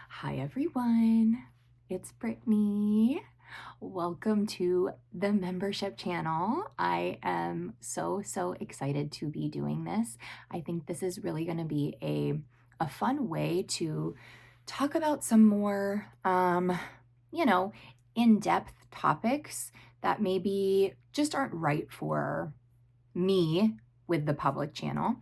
Hi everyone, it's Brittany. Welcome to the membership channel. I am so excited to be doing this. I think this is really going to be a fun way to talk about some more you know, in-depth topics that maybe just aren't right for me with the public channel.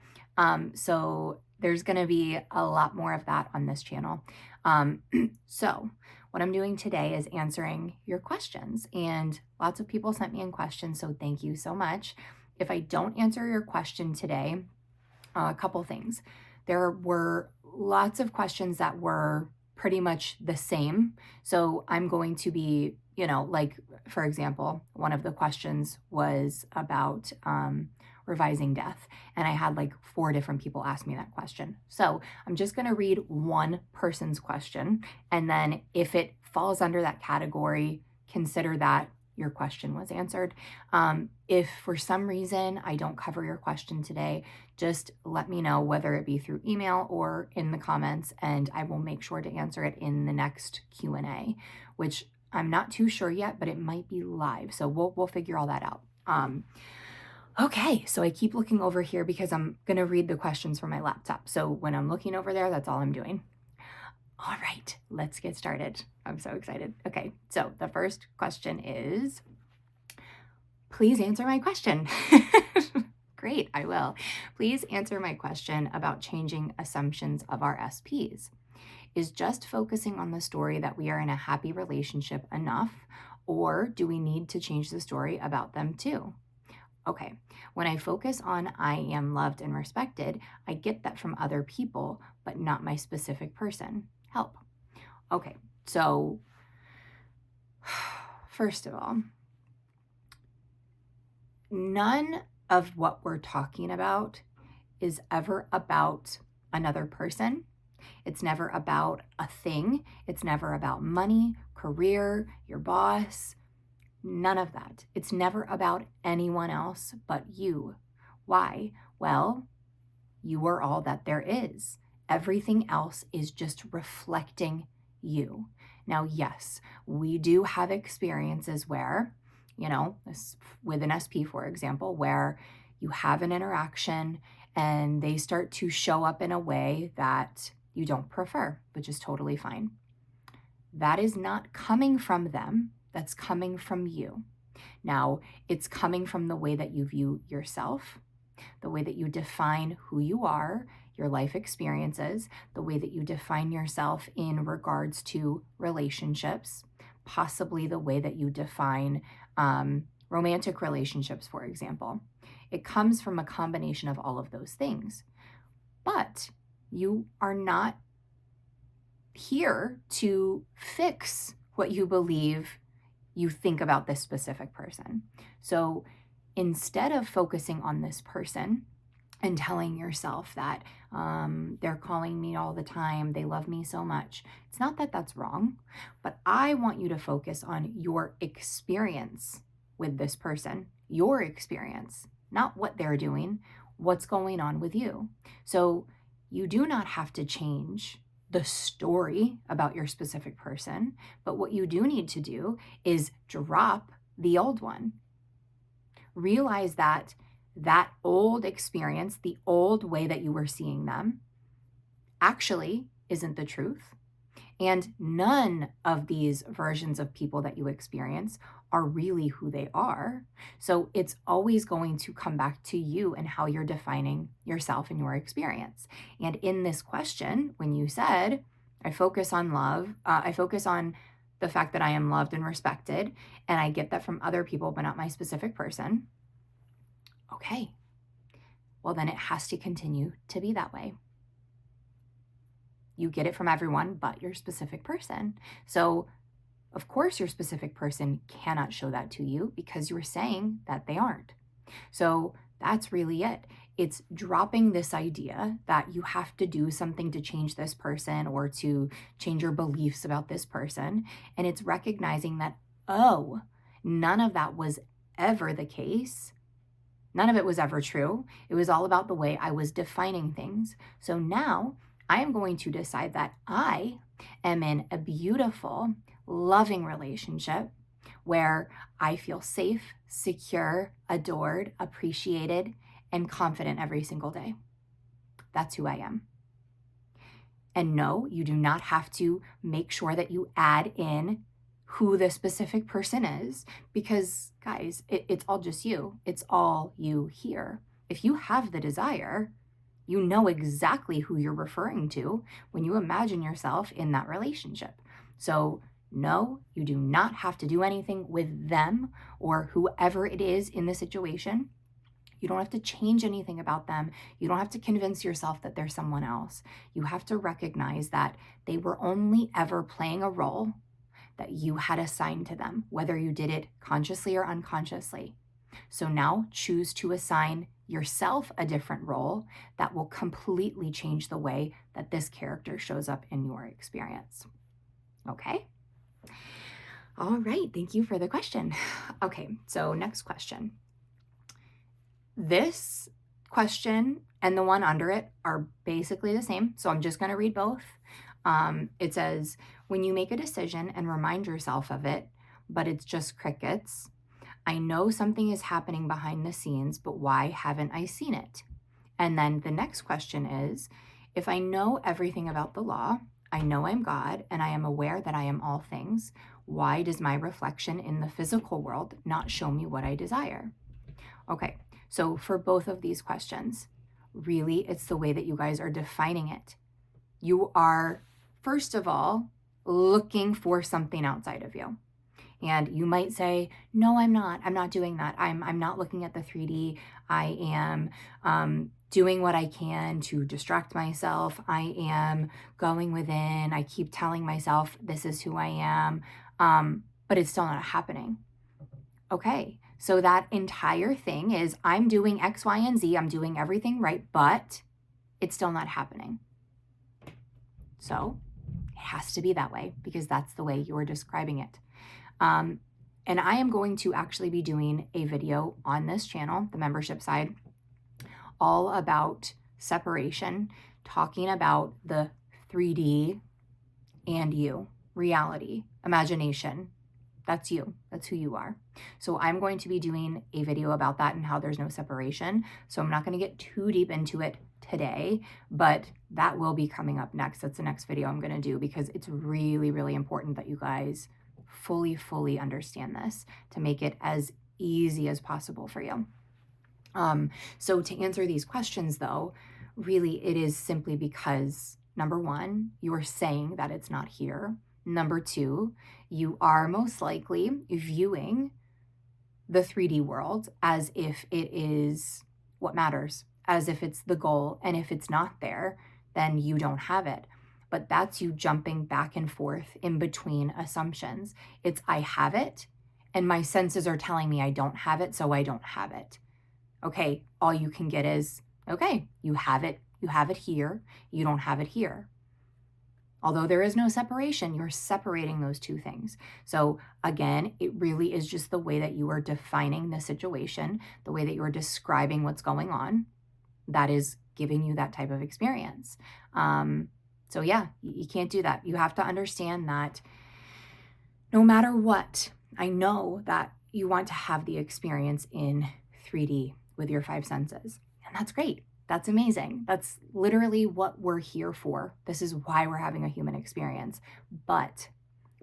So there's going to be a lot more of that on this channel. Um, so what I'm doing today is answering your questions, and lots of people sent me in questions, so thank you so much. If I don't answer your question today, a couple things. There were lots of questions that were pretty much the same. So I'm going to be, like, for example, one of the questions was about revising death. And I had like 4 different people ask me that question. So I'm just going to read one person's question. And then if it falls under that category, consider that your question was answered. If for some reason I don't cover your question today, just let me know, whether it be through email or in the comments, and I will make sure to answer it in the next Q&A, which I'm not too sure yet, but it might be live. So we'll figure all that out. Okay, so I keep looking over here because I'm going to read the questions from my laptop. So when I'm looking over there, that's all I'm doing. All right, let's get started. I'm so excited. Okay, so the first question is, please answer my question. Great, I will. Please answer my question about changing assumptions of our SPs. Is just focusing on the story that we are in a happy relationship enough, or do we need to change the story about them too? Okay, when I focus on I am loved and respected, I get that from other people, but not my specific person. Help. Okay, so first of all, none of what we're talking about is ever about another person. It's never about a thing. It's never about money, career, your boss, none of that. It's never about anyone else but you. Why? Well, you are all that there is. Everything else is just reflecting you. Now, yes, we do have experiences where, with an SP, for example, where you have an interaction and they start to show up in a way that you don't prefer, which is totally fine. That is not coming from them. That's coming from you. Now, it's coming from the way that you view yourself, the way that you define who you are, your life experiences, the way that you define yourself in regards to relationships, possibly the way that you define romantic relationships, for example. It comes from a combination of all of those things. But you are not here to fix what you believe you think about this specific person. So instead of focusing on this person and telling yourself that they're calling me all the time, they love me so much, it's not that that's wrong, but I want you to focus on your experience with this person, your experience, not what they're doing, what's going on with you. So you do not have to change the story about your specific person, but what you do need to do is drop the old one. Realize that that old experience, the old way that you were seeing them, actually isn't the truth. And none of these versions of people that you experience are really who they are. So it's always going to come back to you and how you're defining yourself and your experience. And in this question, when you said, I focus on love, I focus on the fact that I am loved and respected, and I get that from other people, but not my specific person. Okay, well then it has to continue to be that way. You get it from everyone but your specific person. So of course your specific person cannot show that to you because you're saying that they aren't. So that's really it. It's dropping this idea that you have to do something to change this person or to change your beliefs about this person. And it's recognizing that, oh, none of that was ever the case. None of it was ever true. It was all about the way I was defining things. So now I am going to decide that I am in a beautiful, loving relationship where I feel safe, secure, adored, appreciated, and confident every single day. That's who I am. And no, you do not have to make sure that you add in who the specific person is, because guys, it's all just you. It's all you here. If you have the desire, you know exactly who you're referring to when you imagine yourself in that relationship. So no, you do not have to do anything with them or whoever it is in the situation. You don't have to change anything about them. You don't have to convince yourself that they're someone else. You have to recognize that they were only ever playing a role that you had assigned to them, whether you did it consciously or unconsciously. So now choose to assign yourself a different role that will completely change the way that this character shows up in your experience. Okay? All right, thank you for the question. Okay, so next question. This question and the one under it are basically the same, so I'm just going to read both. It says, when you make a decision and remind yourself of it, but it's just crickets, I know something is happening behind the scenes, but why haven't I seen it? And then the next question is, if I know everything about the law, I know I'm God, and I am aware that I am all things, why does my reflection in the physical world not show me what I desire? Okay, so for both of these questions, really, it's the way that you guys are defining it. You are, first of all, looking for something outside of you. And you might say, no, I'm not doing that. I'm not looking at the 3D. I am doing what I can to distract myself. I am going within. I keep telling myself this is who I am, but it's still not happening. Okay, so that entire thing is I'm doing X, Y, and Z. I'm doing everything right, but it's still not happening. So it has to be that way because that's the way you're describing it. And I am going to actually be doing a video on this channel, the membership side, all about separation, talking about the 3D and you, reality, imagination. That's you. That's who you are. So I'm going to be doing a video about that and how there's no separation. So I'm not going to get too deep into it today, but that will be coming up next. That's the next video I'm going to do because it's really, really important that you guys fully understand this to make it as easy as possible for you. So to answer these questions though, really it is simply because number one, you're saying that it's not here. Number two, you are most likely viewing the 3D world as if it is what matters, as if it's the goal. And if it's not there, then you don't have it. But that's you jumping back and forth in between assumptions. It's I have it, and my senses are telling me I don't have it, so I don't have it. Okay, all you can get is, okay, you have it here, you don't have it here. Although there is no separation, you're separating those two things. So again, it really is just the way that you are defining the situation, the way that you are describing what's going on, that is giving you that type of experience. So yeah, you can't do that. You have to understand that no matter what, I know that you want to have the experience in 3D with your five senses, and that's great. That's amazing. That's literally what we're here for. This is why we're having a human experience. But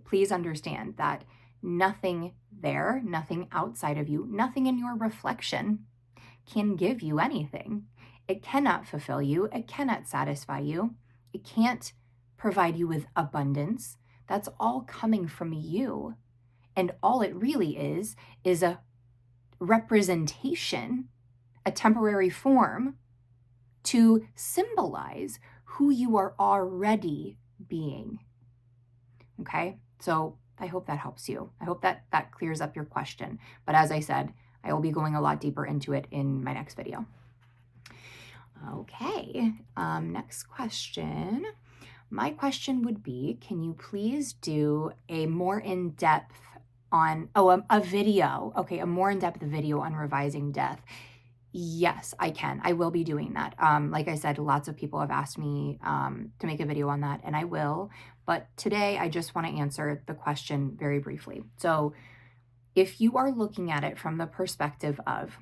please understand that nothing there, nothing outside of you, nothing in your reflection can give you anything. It cannot fulfill you. It cannot satisfy you. It can't provide you with abundance. That's all coming from you. And all it really is a representation, a temporary form to symbolize who you are already being. Okay, so I hope that helps you. I hope that that clears up your question. But as I said, I will be going a lot deeper into it in my next video. Okay, next question. My question would be, can you please do a more in-depth on, a video. Okay, a more in-depth video on revising death. Yes, I can. I will be doing that. Like I said, lots of people have asked me to make a video on that, and I will. But today I just want to answer the question very briefly. So if you are looking at it from the perspective of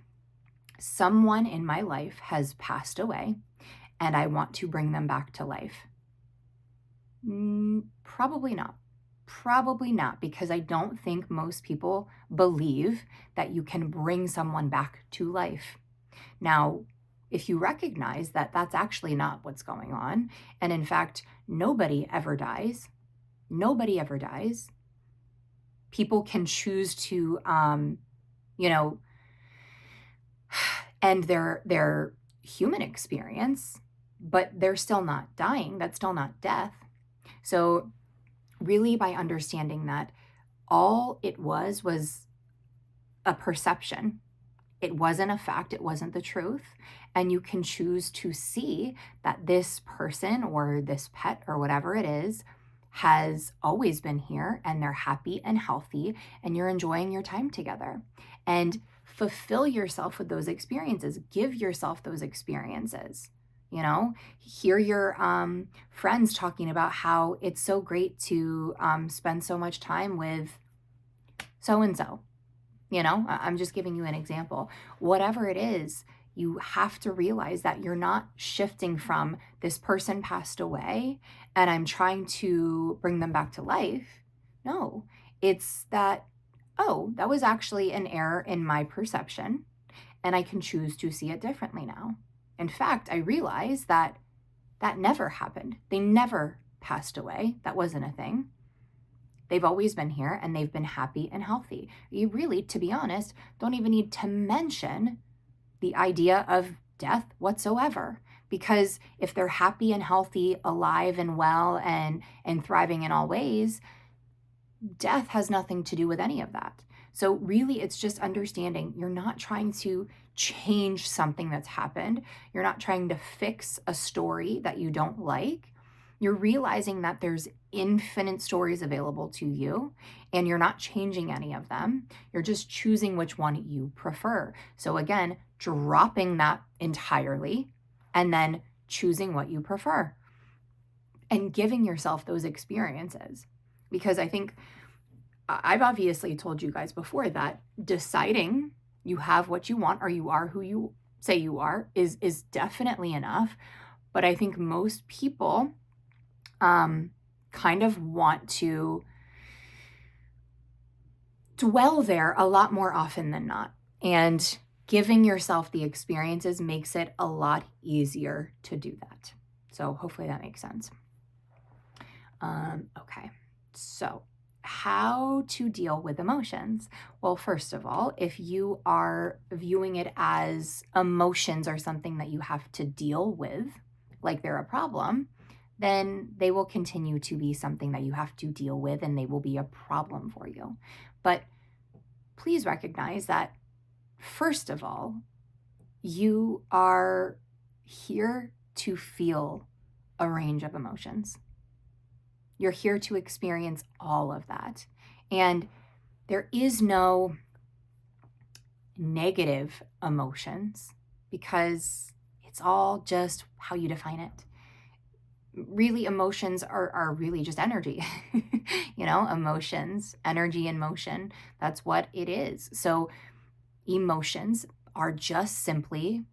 someone in my life has passed away and I want to bring them back to life, probably not. Probably not, because I don't think most people believe that you can bring someone back to life. Now, if you recognize that that's actually not what's going on, and in fact, nobody ever dies, people can choose to, you know, end their human experience, but they're still not dying. That's still not death. So really, by understanding that all it was a perception, it wasn't a fact, it wasn't the truth, and you can choose to see that this person or this pet or whatever it is has always been here and they're happy and healthy and you're enjoying your time together. And fulfill yourself with those experiences. Give yourself those experiences. You know, hear your friends talking about how it's so great to spend so much time with so and so. You know, I'm just giving you an example. Whatever it is, you have to realize that you're not shifting from this person passed away and I'm trying to bring them back to life. No, it's that, oh, that was actually an error in my perception and I can choose to see it differently now. In fact, I realize that that never happened. They never passed away. That wasn't a thing. They've always been here and they've been happy and healthy. You really, to be honest, don't even need to mention the idea of death whatsoever. Because if they're happy and healthy, alive and well and thriving in all ways, death has nothing to do with any of that. So really, it's just understanding you're not trying to change something that's happened. You're not trying to fix a story that you don't like. You're realizing that there's infinite stories available to you and you're not changing any of them. You're just choosing which one you prefer. So again, dropping that entirely and then choosing what you prefer and giving yourself those experiences. Because I think I've obviously told you guys before that deciding you have what you want or you are who you say you are is definitely enough. But I think most people kind of want to dwell there a lot more often than not. And giving yourself the experiences makes it a lot easier to do that. So hopefully that makes sense. Okay, so how to deal with emotions? Well, first of all, if you are viewing it as emotions are something that you have to deal with, like they're a problem, then they will continue to be something that you have to deal with and they will be a problem for you. But please recognize that, first of all, you are here to feel a range of emotions. You're here to experience all of that. And there is no negative emotions because it's all just how you define it. Really, emotions are really just energy. You know, emotions, energy and motion, that's what it is. So emotions are just simply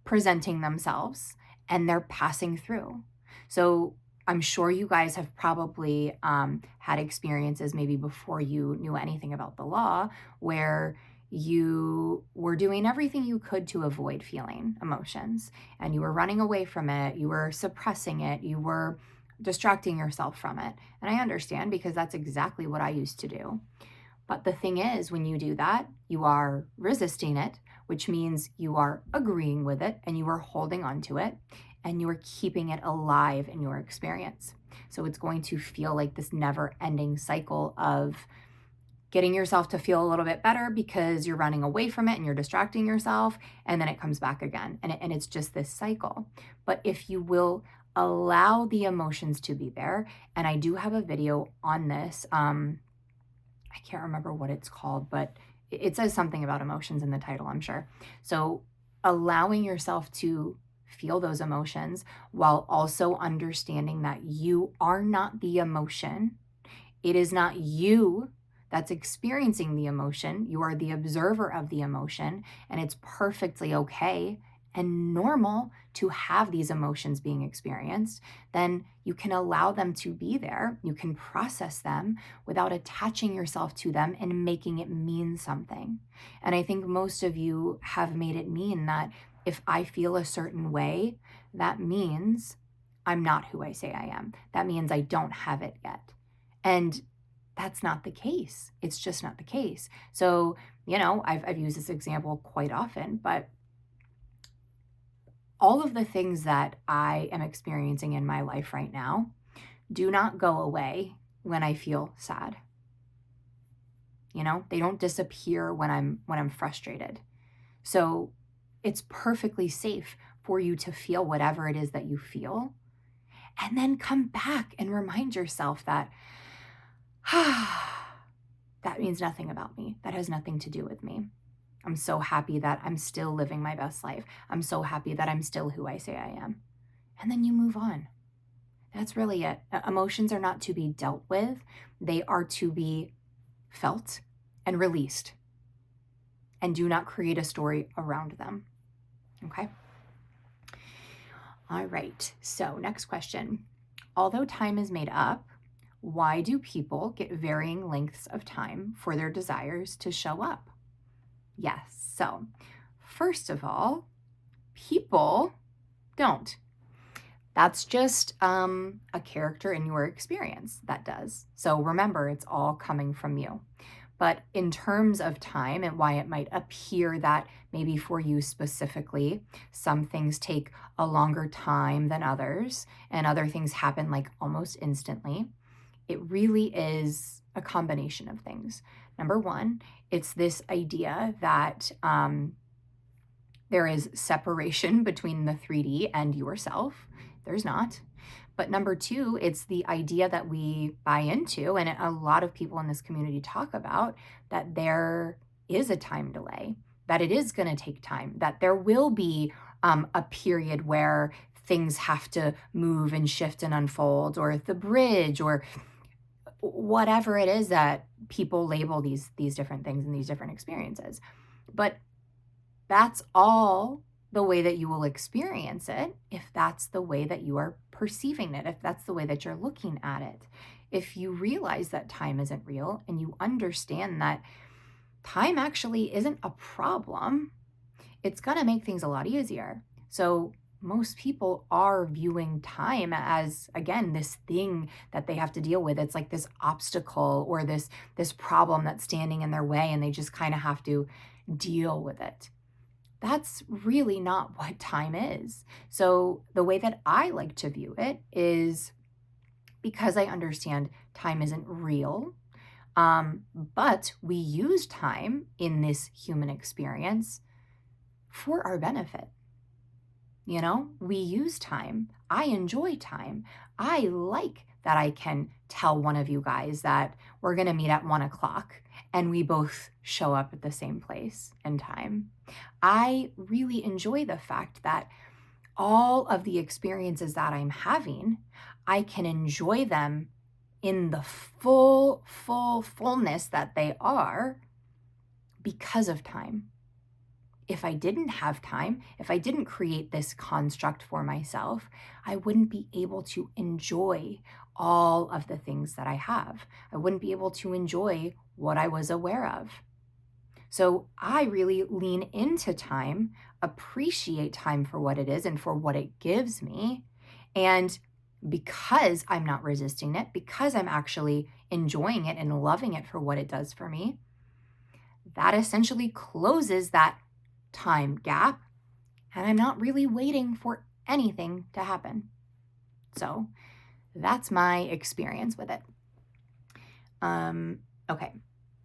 presenting themselves and they're passing through. So I'm sure you guys have probably had experiences maybe before you knew anything about the law where you were doing everything you could to avoid feeling emotions and you were running away from it, you were suppressing it, you were distracting yourself from it. And I understand because that's exactly what I used to do. But the thing is, when you do that, you are resisting it, which means you are agreeing with it and you are holding on to it and you are keeping it alive in your experience. So it's going to feel like this never-ending cycle of getting yourself to feel a little bit better because you're running away from it and you're distracting yourself, and then it comes back again. And it's just this cycle. But if you will allow the emotions to be there, and I do have a video on this, I can't remember what it's called, but it says something about emotions in the title, I'm sure. So allowing yourself to feel those emotions while also understanding that you are not the emotion. It is not you that's experiencing the emotion. You are the observer of the emotion, and it's perfectly okay and normal to have these emotions being experienced. Then you can allow them to be there. You can process them without attaching yourself to them and making it mean something. And I think most of you have made it mean that if I feel a certain way, that means I'm not who I say I am. That means I don't have it yet. And that's not the case. It's just not the case. So, I've used this example quite often, but all of the things that I am experiencing in my life right now do not go away when I feel sad. They don't disappear when I'm frustrated. So, it's perfectly safe for you to feel whatever it is that you feel, and then come back and remind yourself that that means nothing about me. That has nothing to do with me. I'm so happy that I'm still living my best life. I'm so happy that I'm still who I say I am. And then you move on. That's really it. Emotions are not to be dealt with. They are to be felt and released. And do not create a story around them. Okay? All right. So, next question. Although time is made up, why do people get varying lengths of time for their desires to show up? Yes. So, first of all, people don't. That's just a character in your experience that does. So remember, it's all coming from you. But in terms of time and why it might appear that maybe for you specifically, some things take a longer time than others, and other things happen like almost instantly, it really is a combination of things. Number one, it's this idea that there is separation between the 3D and yourself. There's not. But number two, it's the idea that we buy into, and a lot of people in this community talk about, that there is a time delay, that it is going to take time, that there will be a period where things have to move and shift and unfold, or the bridge, or whatever it is that people label these different things and these different experiences. But that's all the way that you will experience it if that's the way that you are perceiving it, if that's the way that you're looking at it. If you realize that time isn't real and you understand that time actually isn't a problem, it's going to make things a lot easier. So most people are viewing time as, again, this thing that they have to deal with. It's like this obstacle or this problem that's standing in their way, and they just kind of have to deal with it. That's really not what time is. So the way that I like to view it is, because I understand time isn't real, but we use time in this human experience for our benefit. We use time. I enjoy time. I like that I can tell one of you guys that we're going to meet at 1:00 and we both show up at the same place and time. I really enjoy the fact that all of the experiences that I'm having, I can enjoy them in the fullness that they are because of time. If I didn't have time, if I didn't create this construct for myself, I wouldn't be able to enjoy all of the things that I have. I wouldn't be able to enjoy what I was aware of. So I really lean into time, appreciate time for what it is and for what it gives me. And because I'm not resisting it, because I'm actually enjoying it and loving it for what it does for me, that essentially closes that time gap, and I'm not really waiting for anything to happen. So that's my experience with it. Okay.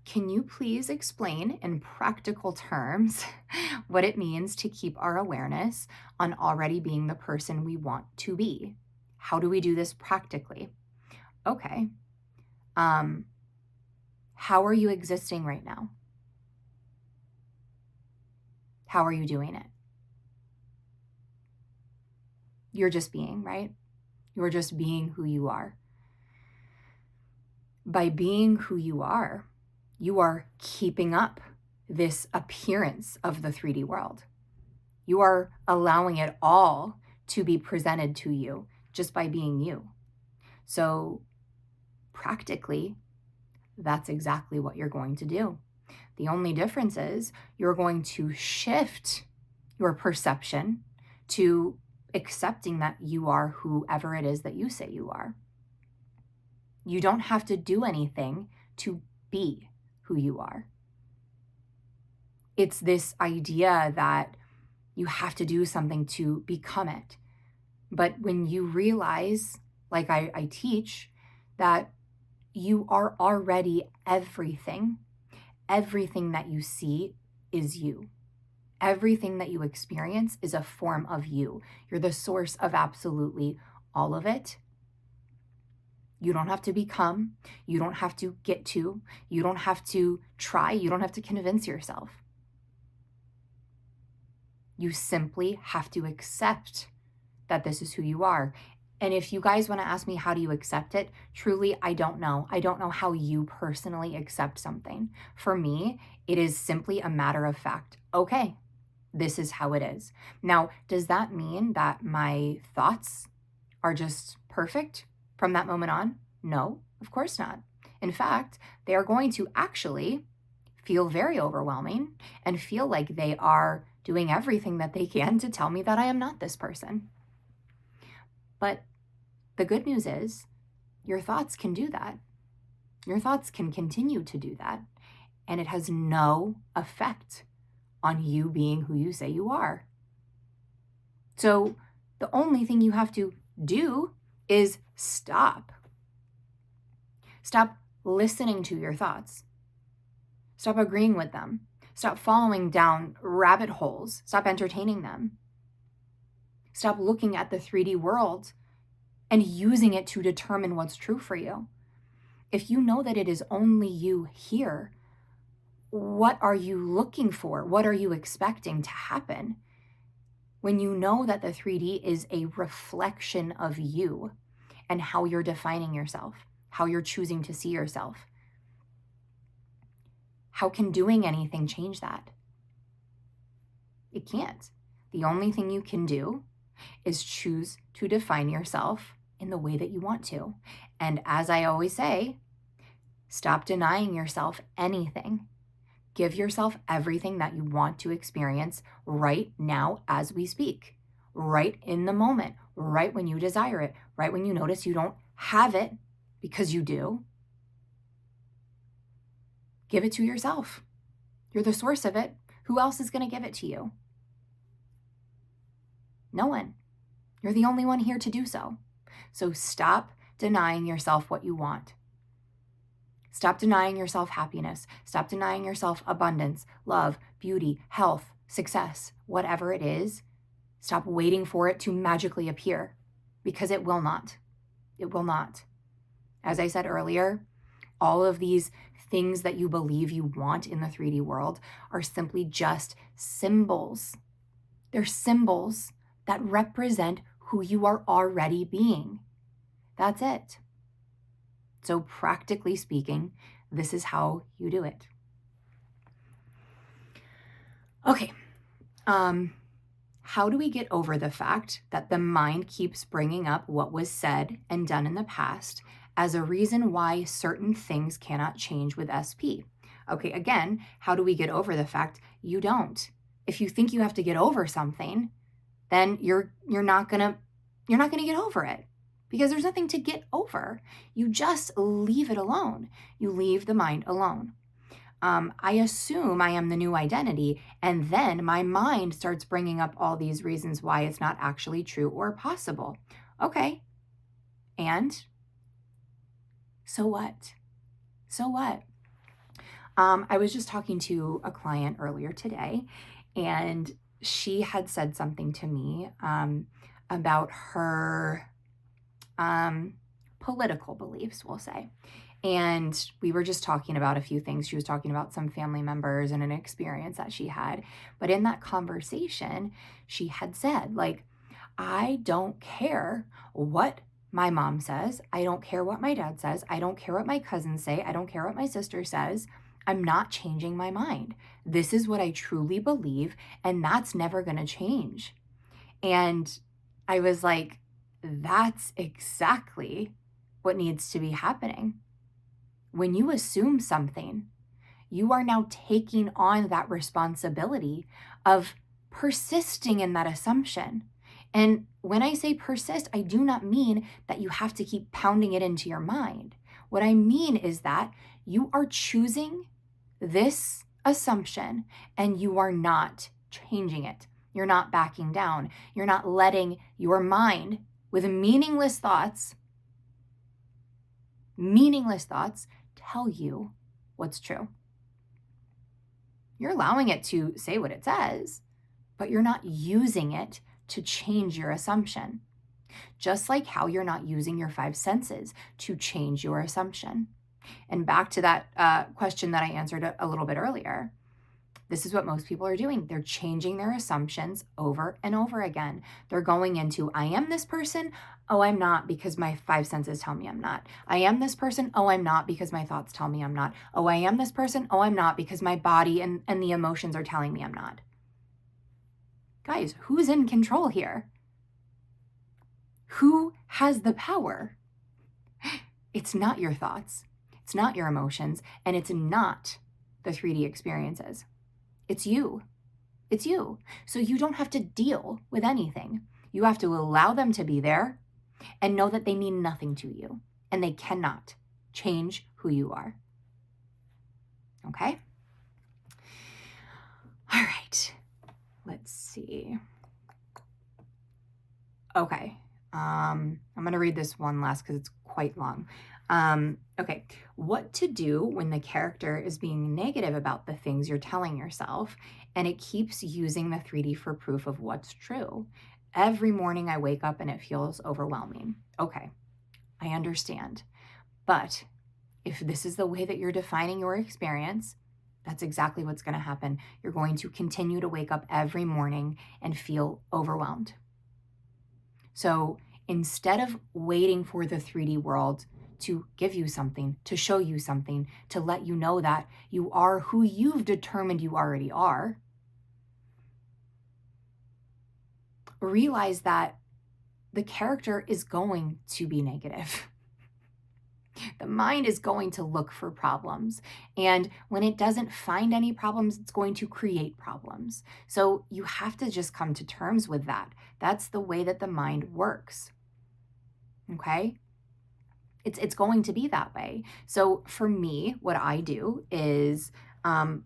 Can you please explain in practical terms what it means to keep our awareness on already being the person we want to be? How do we do this practically? Okay. How are you existing right now? How are you doing it? You're just being, right? You're just being who you are. By being who you are keeping up this appearance of the 3D world. You are allowing it all to be presented to you just by being you. So practically, that's exactly what you're going to do. The only difference is you're going to shift your perception to accepting that you are whoever it is that you say you are. You don't have to do anything to be who you are. It's this idea that you have to do something to become it. But when you realize, like I teach, that you are already everything that you see is you. Everything that you experience is a form of you. You're the source of absolutely all of it. You don't have to become, you don't have to get to, you don't have to try, you don't have to convince yourself. You simply have to accept that this is who you are. And if you guys want to ask me, how do you accept it? Truly, I don't know. I don't know how you personally accept something. For me, it is simply a matter of fact. Okay, this is how it is. Now, does that mean that my thoughts are just perfect from that moment on? No, of course not. In fact, they are going to actually feel very overwhelming and feel like they are doing everything that they can to tell me that I am not this person. But the good news is your thoughts can do that. Your thoughts can continue to do that. And it has no effect on you being who you say you are. So the only thing you have to do is stop. Stop listening to your thoughts. Stop agreeing with them. Stop following down rabbit holes. Stop entertaining them. Stop looking at the 3D world and using it to determine what's true for you. If you know that it is only you here, what are you looking for? What are you expecting to happen? When you know that the 3D is a reflection of you and how you're defining yourself, how you're choosing to see yourself, how can doing anything change that? It can't. The only thing you can do is choose to define yourself in the way that you want to. And as I always say, stop denying yourself anything. Give yourself everything that you want to experience right now as we speak, right in the moment, right when you desire it, right when you notice you don't have it because you do. Give it to yourself. You're the source of it. Who else is going to give it to you? No one. You're the only one here to do so. So stop denying yourself what you want. Stop denying yourself happiness. Stop denying yourself abundance, love, beauty, health, success, whatever it is. Stop waiting for it to magically appear, because it will not. It will not. As I said earlier, all of these things that you believe you want in the 3D world are simply just symbols. They're symbols that represent who you are already being. That's it. So practically speaking, this is how you do it. Okay. How do we get over the fact that the mind keeps bringing up what was said and done in the past as a reason why certain things cannot change with SP? Okay, again, how do we get over the fact you don't? If you think you have to get over something, then you're not gonna get over it, because there's nothing to get over. You just leave it alone. You leave the mind alone. I assume I am the new identity, and then my mind starts bringing up all these reasons why it's not actually true or possible. Okay, and so what? So what? I was just talking to a client earlier today, and she had said something to me about her political beliefs, we'll say. And we were just talking about a few things. She was talking about some family members and an experience that she had. But in that conversation, she had said, like, I don't care what my mom says. I don't care what my dad says. I don't care what my cousins say. I don't care what my sister says. I'm not changing my mind. This is what I truly believe, and that's never going to change. And I was like, that's exactly what needs to be happening. When you assume something, you are now taking on that responsibility of persisting in that assumption. And when I say persist, I do not mean that you have to keep pounding it into your mind. What I mean is that you are choosing this assumption and you are not changing it. You're not backing down. You're not letting your mind with meaningless thoughts tell you what's true. You're allowing it to say what it says, but you're not using it to change your assumption. Just like how you're not using your five senses to change your assumption. And back to that question that I answered a little bit earlier, this is what most people are doing. They're changing their assumptions over and over again. They're going into, I am this person. Oh, I'm not because my five senses tell me I'm not. I am this person. Oh, I'm not because my thoughts tell me I'm not. Oh, I am this person. Oh, I'm not because my body and the emotions are telling me I'm not. Guys, who's in control here? Who has the power? It's not your thoughts. It's not your emotions. And it's not the 3D experiences. It's you. It's you. So you don't have to deal with anything. You have to allow them to be there and know that they mean nothing to you and they cannot change who you are. Okay? All right. Let's see. Okay. I'm going to read this one last because it's quite long. Okay. What to do when the character is being negative about the things you're telling yourself and it keeps using the 3D for proof of what's true. Every morning I wake up and it feels overwhelming. Okay. I understand. But if this is the way that you're defining your experience, that's exactly what's going to happen. You're going to continue to wake up every morning and feel overwhelmed. So instead of waiting for the 3D world to give you something, to show you something, to let you know that you are who you've determined you already are, realize that the character is going to be negative. The mind is going to look for problems. And when it doesn't find any problems, it's going to create problems. So you have to just come to terms with that. That's the way that the mind works. Okay? It's going to be that way. So for me, what I do is,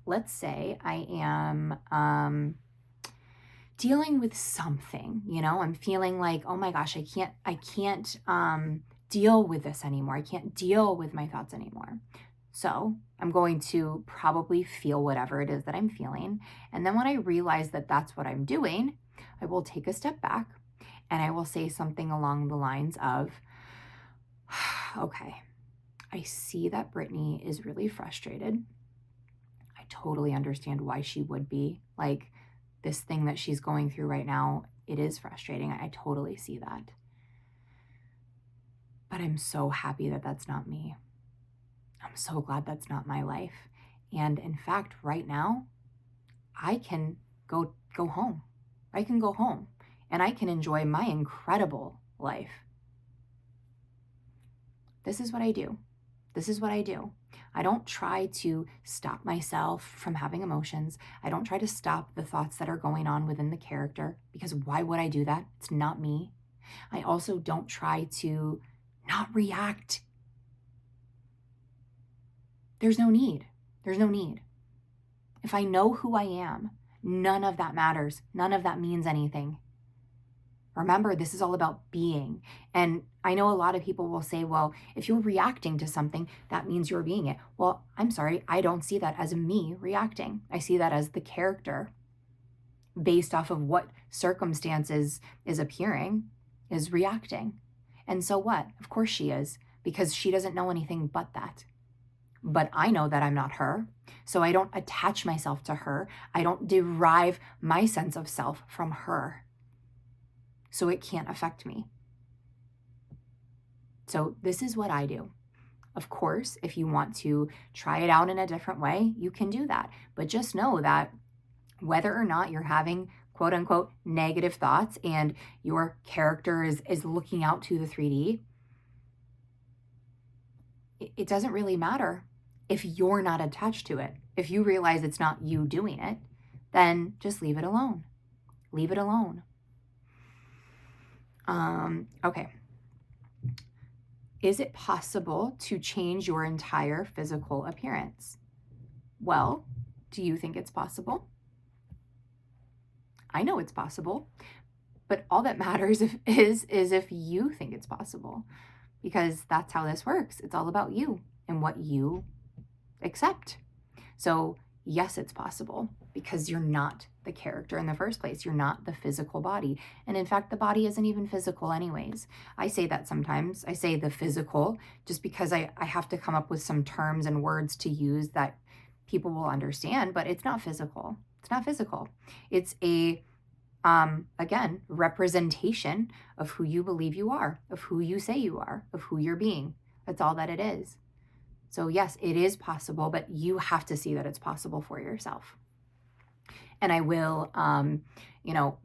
let's say I am dealing with something, I'm feeling like, oh my gosh, I can't deal with this anymore. I can't deal with my thoughts anymore. So I'm going to probably feel whatever it is that I'm feeling. And then when I realize that that's what I'm doing, I will take a step back and I will say something along the lines of, okay, I see that Brittany is really frustrated. I totally understand why she would be. Like, this thing that she's going through right now, it is frustrating. I totally see that. But I'm so happy that that's not me. I'm so glad that's not my life. And in fact, right now, I can go home. I can go home and I can enjoy my incredible life. This is what I do. This is what I do. I don't try to stop myself from having emotions. I don't try to stop the thoughts that are going on within the character, because why would I do that? It's not me. I also don't try to not react. There's no need. There's no need. If I know who I am, none of that matters. None of that means anything. Remember, this is all about being. And I know a lot of people will say, well, if you're reacting to something, that means you're being it. Well, I'm sorry, I don't see that as me reacting. I see that as the character based off of what circumstances is appearing, is reacting. And so what? Of course she is, because she doesn't know anything but that. But I know that I'm not her, so I don't attach myself to her. I don't derive my sense of self from her. so it can't affect me. So this is what I do. Of course, if you want to try it out in a different way, you can do that. But just know that whether or not you're having quote unquote negative thoughts and your character is looking out to the 3D, it doesn't really matter if you're not attached to it. If you realize it's not you doing it, then just leave it alone. Leave it alone. Okay. Is it possible to change your entire physical appearance? Well, do you think it's possible? I know it's possible, but all that matters is if you think it's possible, because that's how this works. It's all about you and what you accept. So yes, it's possible, because you're not the character in the first place. You're not the physical body. And in fact, the body isn't even physical anyways. I say that sometimes. I say the physical just because I have to come up with some terms and words to use that people will understand, but it's not physical. It's not physical. It's a, again, representation of who you believe you are, of who you say you are, of who you're being. That's all that it is. So yes, it is possible, but you have to see that it's possible for yourself. And I will,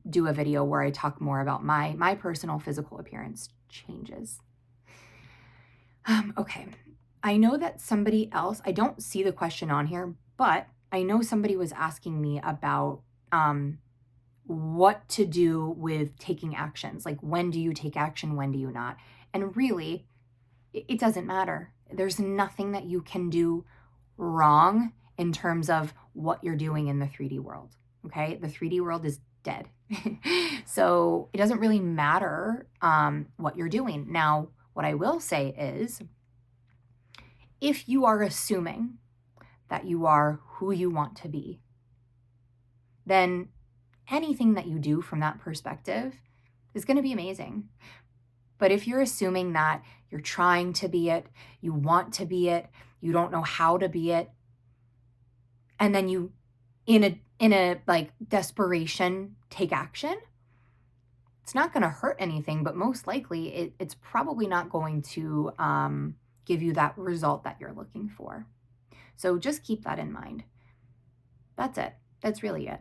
do a video where I talk more about my personal physical appearance changes. Okay. I know that somebody else, I don't see the question on here, but I know somebody was asking me about what to do with taking actions. Like, when do you take action? When do you not? And really, it doesn't matter. There's nothing that you can do wrong in terms of what you're doing in the 3D world, okay? The 3D world is dead. So it doesn't really matter what you're doing. Now, what I will say is, if you are assuming that you are who you want to be, then anything that you do from that perspective is going to be amazing. But if you're assuming that you're trying to be it, you want to be it, you don't know how to be it, and then you, in a like desperation, take action, it's not going to hurt anything, but most likely it's probably not going to give you that result that you're looking for. So just keep that in mind. That's it. That's really it.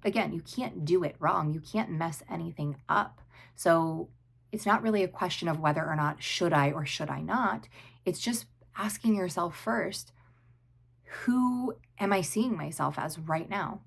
Again, you can't do it wrong. You can't mess anything up. So it's not really a question of whether or not should I or should I not. It's just asking yourself first, who am I seeing myself as right now?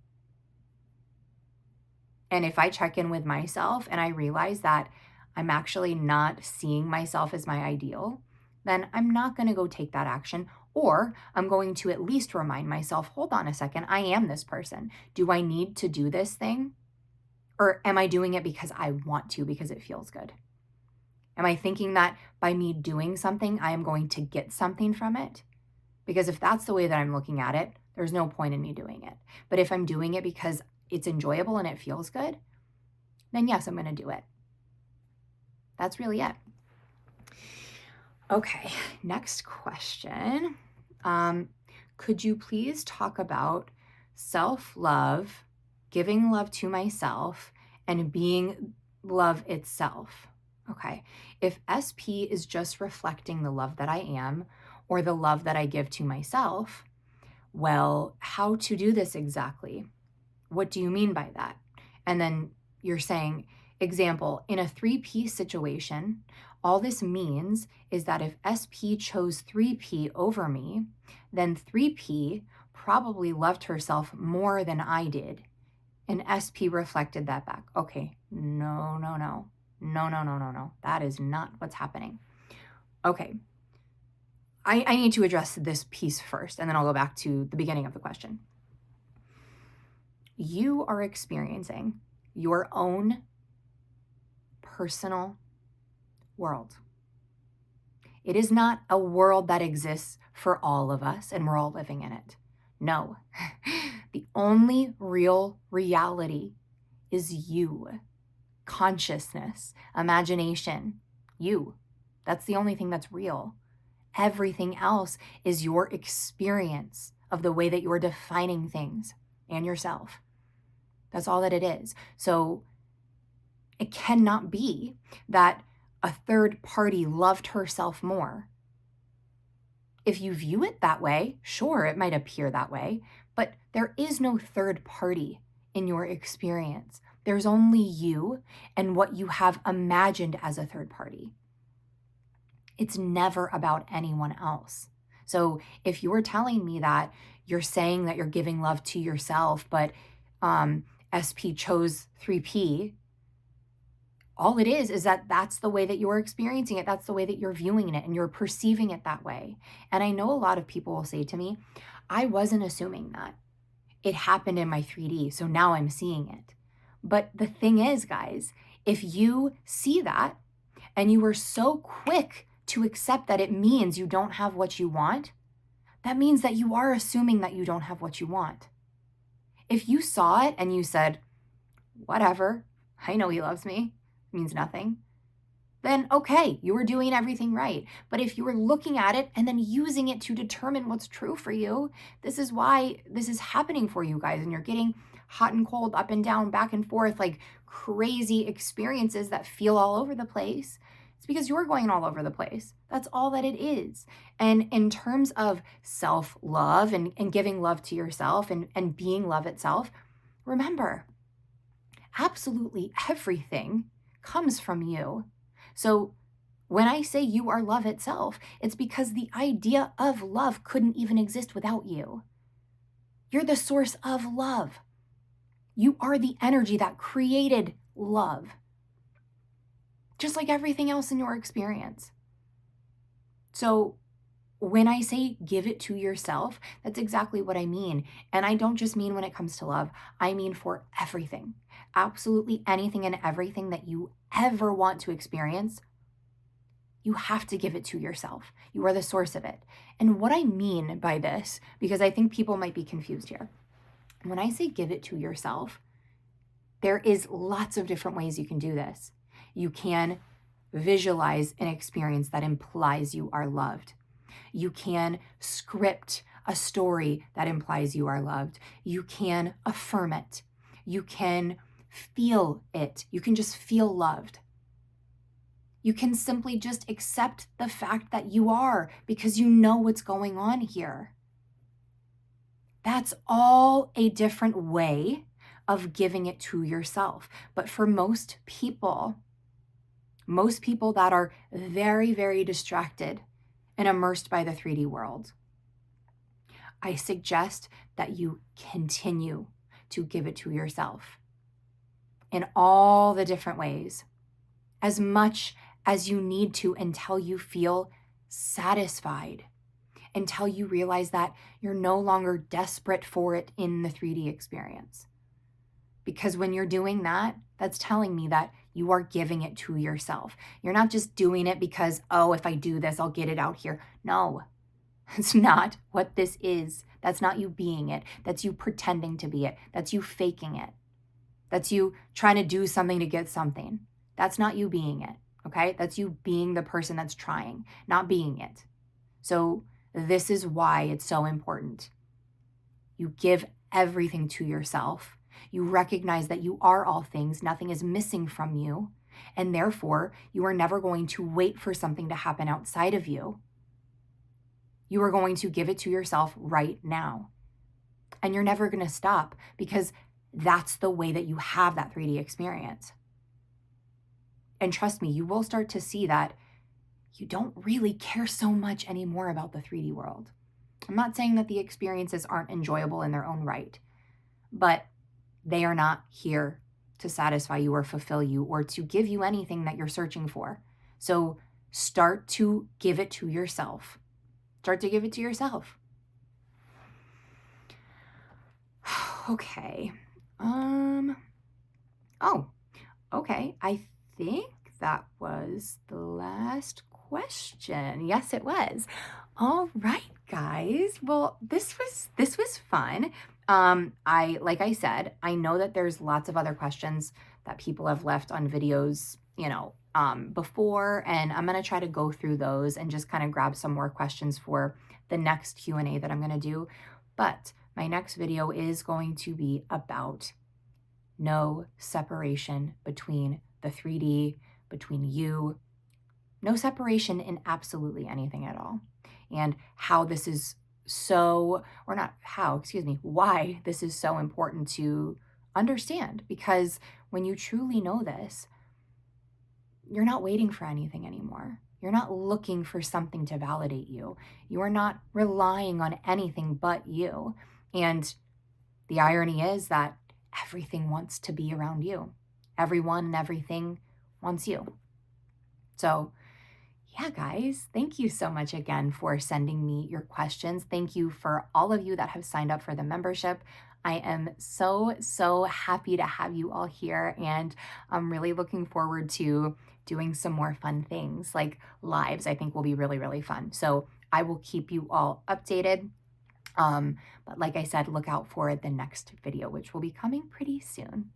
And if I check in with myself and I realize that I'm actually not seeing myself as my ideal, then I'm not going to go take that action, or I'm going to at least remind myself, hold on a second, I am this person. Do I need to do this thing? Or am I doing it because I want to, because it feels good? Am I thinking that by me doing something, I am going to get something from it? Because if that's the way that I'm looking at it, there's no point in me doing it. But if I'm doing it because it's enjoyable and it feels good, then yes, I'm going to do it. That's really it. Okay, next question. Could you please talk about self-love, giving love to myself, and being love itself? Okay, if SP is just reflecting the love that I am or the love that I give to myself, well, how to do this exactly? What do you mean by that? And then you're saying, example, in a 3P situation, all this means is that if SP chose 3P over me, then 3P probably loved herself more than I did. And SP reflected that back. Okay, no. That is not what's happening. Okay, I need to address this piece first, and then I'll go back to the beginning of the question. You are experiencing your own personal world. It is not a world that exists for all of us and we're all living in it. No, the only real reality is you, consciousness, imagination, you. That's the only thing that's real. Everything else is your experience of the way that you're defining things and yourself. That's all that it is. So It cannot be that a third party loved herself more. If you view it that way, sure, it might appear that way, but there is no third party in your experience. There's only you and what you have imagined as a third party. It's never about anyone else. So if you're telling me that you're saying that you're giving love to yourself, but SP chose 3P, all it is that that's the way that you're experiencing it. That's the way that you're viewing it and you're perceiving it that way. And I know a lot of people will say to me, I wasn't assuming that. It happened in my 3D, so now I'm seeing it. But the thing is, guys, if you see that and you are so quick to accept that it means you don't have what you want, that means that you are assuming that you don't have what you want. If you saw it and you said, whatever, I know he loves me, means nothing, then okay, you were doing everything right. But if you were looking at it and then using it to determine what's true for you, this is why this is happening for you guys. And you're getting hot and cold, up and down, back and forth, like crazy experiences that feel all over the place. It's because you're going all over the place. That's all that it is. And in terms of self-love and giving love to yourself and being love itself, remember, absolutely everything comes from you. So when I say you are love itself, it's because the idea of love couldn't even exist without you. You're the source of love. You are the energy that created love, just like everything else in your experience. So when I say give it to yourself, that's exactly what I mean. And I don't just mean when it comes to love, I mean for everything. Absolutely anything and everything that you ever want to experience, you have to give it to yourself. You are the source of it. And what I mean by this, because I think people might be confused here, when I say give it to yourself, there is lots of different ways you can do this. You can visualize an experience that implies you are loved. You can script a story that implies you are loved. You can affirm it. You can feel it. You can just feel loved. You can simply just accept the fact that you are because you know what's going on here. That's all a different way of giving it to yourself. But for most people that are very, very distracted and immersed by the 3D world, I suggest that you continue to give it to yourself in all the different ways, as much as you need to until you feel satisfied, until you realize that you're no longer desperate for it in the 3D experience. Because when you're doing that, that's telling me that you are giving it to yourself. You're not just doing it because, oh, if I do this, I'll get it out here. No, it's not what this is. That's not you being it. That's you pretending to be it. That's you faking it. That's you trying to do something to get something. That's not you being it, okay? That's you being the person that's trying, not being it. So this is why it's so important. You give everything to yourself. You recognize that you are all things. Nothing is missing from you. And therefore, you are never going to wait for something to happen outside of you. You are going to give it to yourself right now. And you're never going to stop because that's the way that you have that 3D experience. And trust me, you will start to see that you don't really care so much anymore about the 3D world. I'm not saying that the experiences aren't enjoyable in their own right, but they are not here to satisfy you or fulfill you or to give you anything that you're searching for. So start to give it to yourself. Start to give it to yourself. Okay. Okay. I think that was the last question. Yes, it was. All right, guys. Well, this was fun. Like I said, I know that there's lots of other questions that people have left on videos, before, and I'm going to try to go through those and just kind of grab some more questions for the next Q&A that I'm going to do. But my next video is going to be about no separation between the 3D, between you. No separation in absolutely anything at all. And how this is so, or not how, excuse me, why this is so important to understand. Because when you truly know this, you're not waiting for anything anymore. You're not looking for something to validate you. You are not relying on anything but you. And the irony is that everything wants to be around you. Everyone and everything wants you. So, yeah, guys, thank you so much again for sending me your questions. Thank you for all of you that have signed up for the membership. I am so happy to have you all here, and I'm really looking forward to doing some more fun things like lives. I think will be really fun. So I will keep you all updated. But like I said, look out for the next video, which will be coming pretty soon.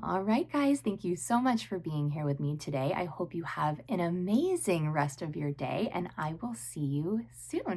All right, guys, thank you so much for being here with me today. I hope you have an amazing rest of your day, and I will see you soon.